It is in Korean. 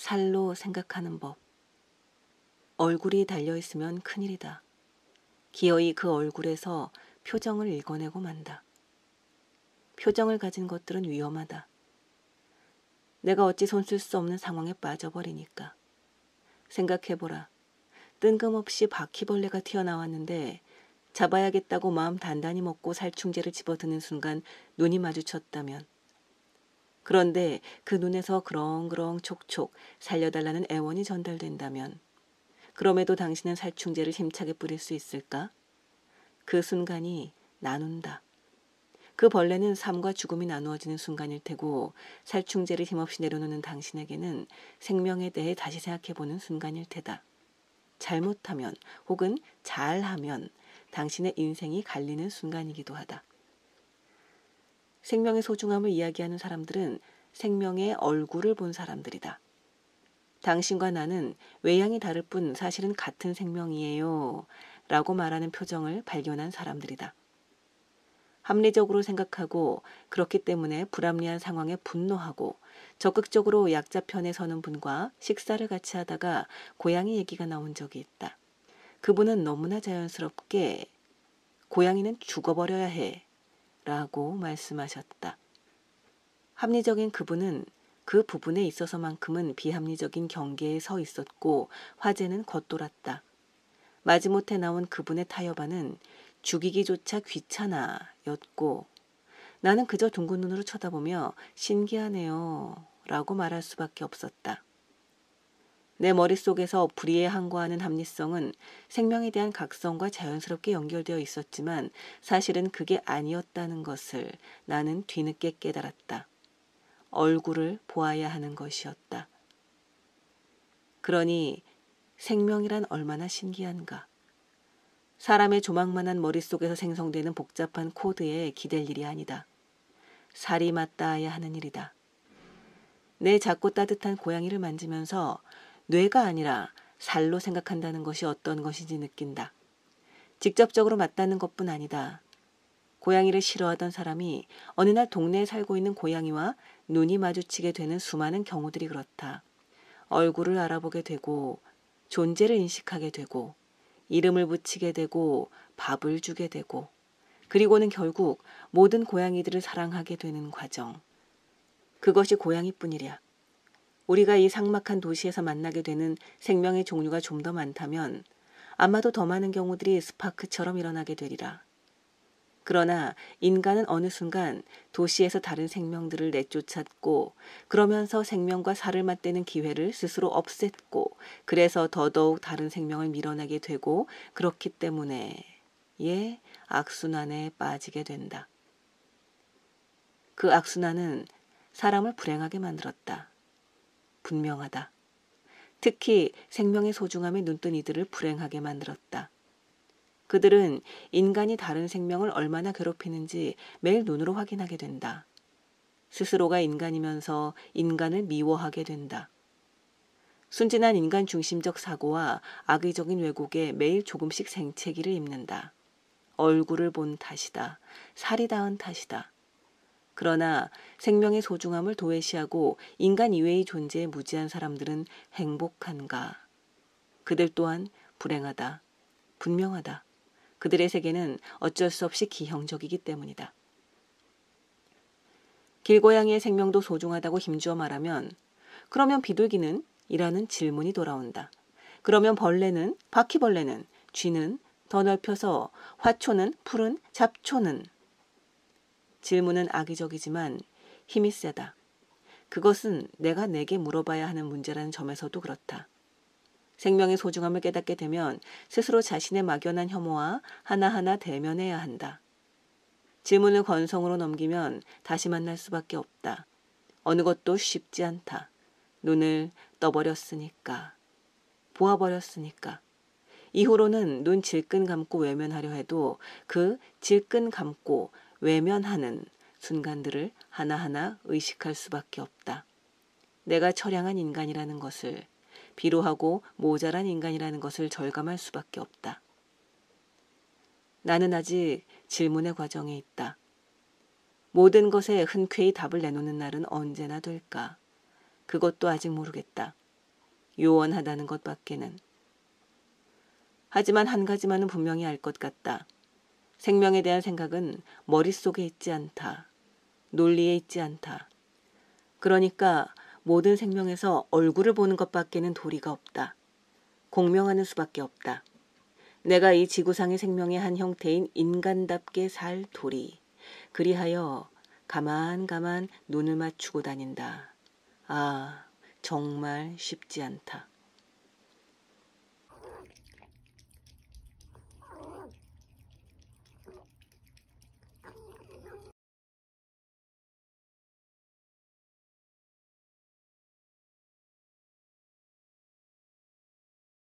살로 생각하는 법. 얼굴이 달려있으면 큰일이다. 기어이 그 얼굴에서 표정을 읽어내고 만다. 표정을 가진 것들은 위험하다. 내가 어찌 손쓸 수 없는 상황에 빠져버리니까. 생각해보라. 뜬금없이 바퀴벌레가 튀어나왔는데 잡아야겠다고 마음 단단히 먹고 살충제를 집어드는 순간 눈이 마주쳤다면, 그런데 그 눈에서 그렁그렁 촉촉 살려달라는 애원이 전달된다면, 그럼에도 당신은 살충제를 힘차게 뿌릴 수 있을까? 그 순간이 나눈다. 그 벌레는 삶과 죽음이 나누어지는 순간일 테고, 살충제를 힘없이 내려놓는 당신에게는 생명에 대해 다시 생각해보는 순간일 테다. 잘못하면 혹은 잘하면 당신의 인생이 갈리는 순간이기도 하다. 생명의 소중함을 이야기하는 사람들은 생명의 얼굴을 본 사람들이다. 당신과 나는 외양이 다를 뿐 사실은 같은 생명이에요 라고 말하는 표정을 발견한 사람들이다. 합리적으로 생각하고 그렇기 때문에 불합리한 상황에 분노하고 적극적으로 약자 편에 서는 분과 식사를 같이 하다가 고양이 얘기가 나온 적이 있다. 그분은 너무나 자연스럽게 고양이는 죽어버려야 해 라고 말씀하셨다. 합리적인 그분은 그 부분에 있어서만큼은 비합리적인 경계에 서 있었고 화제는 겉돌았다. 마지못해 나온 그분의 타협안은 죽이기조차 귀찮아 였고 나는 그저 둥근 눈으로 쳐다보며 신기하네요 라고 말할 수밖에 없었다. 내 머릿속에서 불의에 항거하는 합리성은 생명에 대한 각성과 자연스럽게 연결되어 있었지만 사실은 그게 아니었다는 것을 나는 뒤늦게 깨달았다. 얼굴을 보아야 하는 것이었다. 그러니 생명이란 얼마나 신기한가. 사람의 조망만한 머릿속에서 생성되는 복잡한 코드에 기댈 일이 아니다. 살이 맞닿아야 하는 일이다. 내 작고 따뜻한 고양이를 만지면서 뇌가 아니라 살로 생각한다는 것이 어떤 것인지 느낀다. 직접적으로 맞닿는 것뿐 아니다. 고양이를 싫어하던 사람이 어느 날 동네에 살고 있는 고양이와 눈이 마주치게 되는 수많은 경우들이 그렇다. 얼굴을 알아보게 되고 존재를 인식하게 되고 이름을 붙이게 되고 밥을 주게 되고 그리고는 결국 모든 고양이들을 사랑하게 되는 과정. 그것이 고양이뿐이랴. 우리가 이 삭막한 도시에서 만나게 되는 생명의 종류가 좀 더 많다면 아마도 더 많은 경우들이 스파크처럼 일어나게 되리라. 그러나 인간은 어느 순간 도시에서 다른 생명들을 내쫓았고 그러면서 생명과 살을 맞대는 기회를 스스로 없앴고 그래서 더더욱 다른 생명을 밀어내게 되고 그렇기 때문에 악순환에 빠지게 된다. 그 악순환은 사람을 불행하게 만들었다. 분명하다. 특히 생명의 소중함에 눈뜬 이들을 불행하게 만들었다. 그들은 인간이 다른 생명을 얼마나 괴롭히는지 매일 눈으로 확인하게 된다. 스스로가 인간이면서 인간을 미워하게 된다. 순진한 인간 중심적 사고와 악의적인 왜곡에 매일 조금씩 생채기를 입는다. 얼굴을 본 탓이다. 살이 닿은 탓이다. 그러나 생명의 소중함을 도외시하고 인간 이외의 존재에 무지한 사람들은 행복한가? 그들 또한 불행하다. 분명하다. 그들의 세계는 어쩔 수 없이 기형적이기 때문이다. 길고양이의 생명도 소중하다고 힘주어 말하면 그러면 비둘기는? 이라는 질문이 돌아온다. 그러면 벌레는? 바퀴벌레는? 쥐는? 더 넓혀서 화초는? 풀은? 잡초는? 질문은 악의적이지만 힘이 세다. 그것은 내가 내게 물어봐야 하는 문제라는 점에서도 그렇다. 생명의 소중함을 깨닫게 되면 스스로 자신의 막연한 혐오와 하나하나 대면해야 한다. 질문을 건성으로 넘기면 다시 만날 수밖에 없다. 어느 것도 쉽지 않다. 눈을 떠버렸으니까. 보아버렸으니까. 이후로는 눈 질끈 감고 외면하려 해도 그 질끈 감고 외면하는 순간들을 하나하나 의식할 수밖에 없다. 내가 처량한 인간이라는 것을, 비루하고 모자란 인간이라는 것을 절감할 수밖에 없다. 나는 아직 질문의 과정에 있다. 모든 것에 흔쾌히 답을 내놓는 날은 언제나 될까? 그것도 아직 모르겠다. 요원하다는 것밖에는. 하지만 한 가지만은 분명히 알 것 같다. 생명에 대한 생각은 머릿속에 있지 않다. 논리에 있지 않다. 그러니까 모든 생명에서 얼굴을 보는 것밖에는 도리가 없다. 공명하는 수밖에 없다. 내가 이 지구상의 생명의 한 형태인 인간답게 살 도리. 그리하여 가만 눈을 맞추고 다닌다. 아, 정말 쉽지 않다.